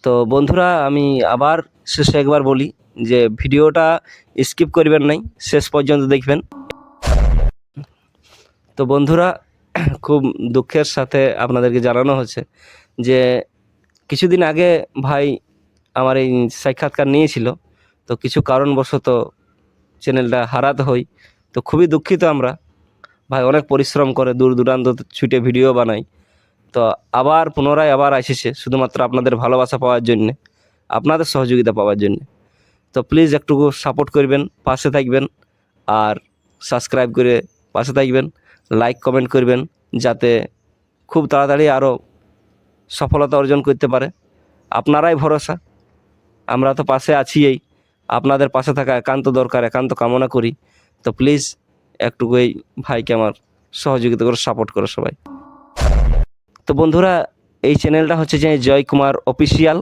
তো বন্ধুরা আমি আবার শেষে একবার বলি যে ভিডিওটা স্কিপ করবেন নাই, শেষ পর্যন্ত দেখবেন। তো বন্ধুরা খুব দুঃখের সাথে আপনাদেরকে জানানো হচ্ছে যে কিছুদিন আগে ভাই আমার এই সাক্ষাৎকার নিয়েছিল, তো কিছু কারণবশত চ্যানেলটা হারাতে হই। তো খুবই দুঃখিত আমরা। ভাই অনেক পরিশ্রম করে দূর দূরান্ত ছুটে ভিডিও বানাই, তো আবার পুনরায় আবার এসেছে শুধুমাত্র আপনাদের ভালোবাসা পাওয়ার জন্যে, আপনাদের সহযোগিতা পাওয়ার জন্যে। তো প্লিজ একটু সাপোর্ট করবেন, পাশে থাকবেন, আর সাবস্ক্রাইব করে পাশে থাকবেন, লাইক কমেন্ট করবেন, যাতে খুব তাড়াতাড়ি আরও সফলতা অর্জন করতে পারে। আপনারাই ভরসা, আমরা তো পাশে আছিই। আপনাদের পাশে থাকা একান্ত দরকার, একান্ত কামনা করি। তো প্লিজ একটু এই ভাইকে আমার সহযোগিতা করে সাপোর্ট করো সবাই। তো বন্ধুরা এই চ্যানেলটা হচ্ছে যে জয় কুমার অফিসিয়াল,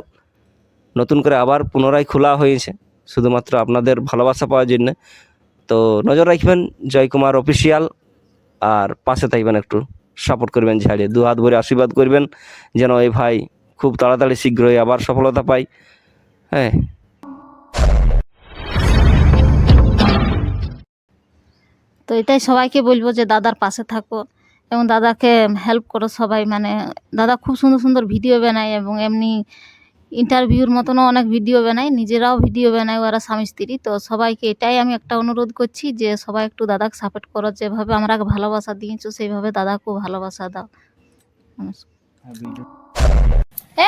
নতুন করে আবার পুনরায় খোলা হয়েছে শুধুমাত্র আপনাদের ভালোবাসা পাওয়ার জন্য। তো নজর রাখবেন জয় কুমার অফিসিয়াল, আর পাশে থাকবেন, একটু সাপোর্ট করবেন, ঝাড়িয়ে দু হাত ভরে আশীর্বাদ করবেন যেন এই ভাই খুব তাড়াতাড়ি শীঘ্রই আবার সফলতা পায়। হ্যাঁ, তো এটাই সবাইকে বলবো যে দাদার পাশে থাকো এবং দাদাকে হেল্প করো সবাই। মানে দাদা খুব সুন্দর সুন্দর ভিডিও বানায় এবং এমনি ইন্টারভিউর মতনও অনেক ভিডিও বানায়, নিজেরাও ভিডিও বানায় ওরা স্বামী স্ত্রী। তো সবাইকে এটাই আমি একটা অনুরোধ করছি যে সবাই একটু দাদাকে সাপোর্ট করো, যেভাবে আমরাকে ভালোবাসা দিয়েছো সেইভাবে দাদাকেও ভালোবাসা দাও।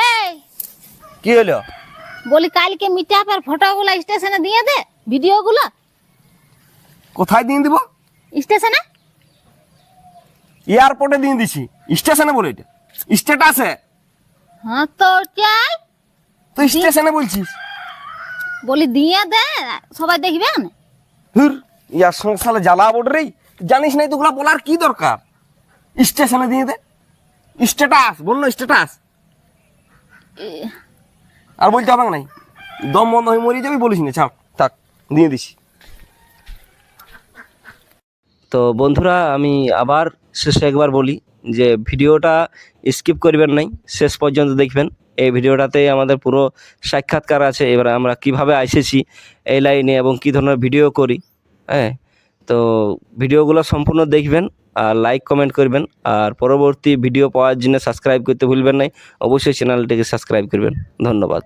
এই কি হলো? বলি কালকে মিটআপের ফটোগুলো স্টেশনে দিয়ে দে, ভিডিওগুলো কোথায় দিয়ে দিব? স্টেশনে। এয়ারপোর্টে দিয়ে দিছি, স্টেশনে বলে এটা স্ট্যাটাসে। হ্যাঁ তো চাই তুই স্টেশনে বলছিস? বলি দিয়ে দে, সবাই দেখবে না। হুর, ইয়ার সঙ্গে সালে জ্বালা বোর্ড রে, জানিস না তোগুলা বলার কি দরকার? স্টেশনে দিয়ে দে, স্ট্যাটাস বললো, স্ট্যাটাস। আর বলতে হবে নাই, দম বন্ধ হয়ে মরে যাবি, বলিস না, ছাড় থাক, দিয়ে দিছি। তো বন্ধুরা আমি আবার শেষে একবার বলি যে ভিডিওটা স্কিপ করবেন নাই, শেষ পর্যন্ত দেখবেন। এই ভিডিওটাতে আমাদের পুরো সাক্ষাৎকার আছে, এবার আমরা কিভাবে এসেছি এই লাইনে এবং কী ধরনের ভিডিও করি। হ্যাঁ, তো ভিডিওগুলো সম্পূর্ণ দেখবেন আর লাইক কমেন্ট করবেন, আর পরবর্তী ভিডিও পাওয়ার জন্য সাবস্ক্রাইব করতে ভুলবেন না। অবশ্যই চ্যানেলটিকে সাবস্ক্রাইব করবেন। ধন্যবাদ।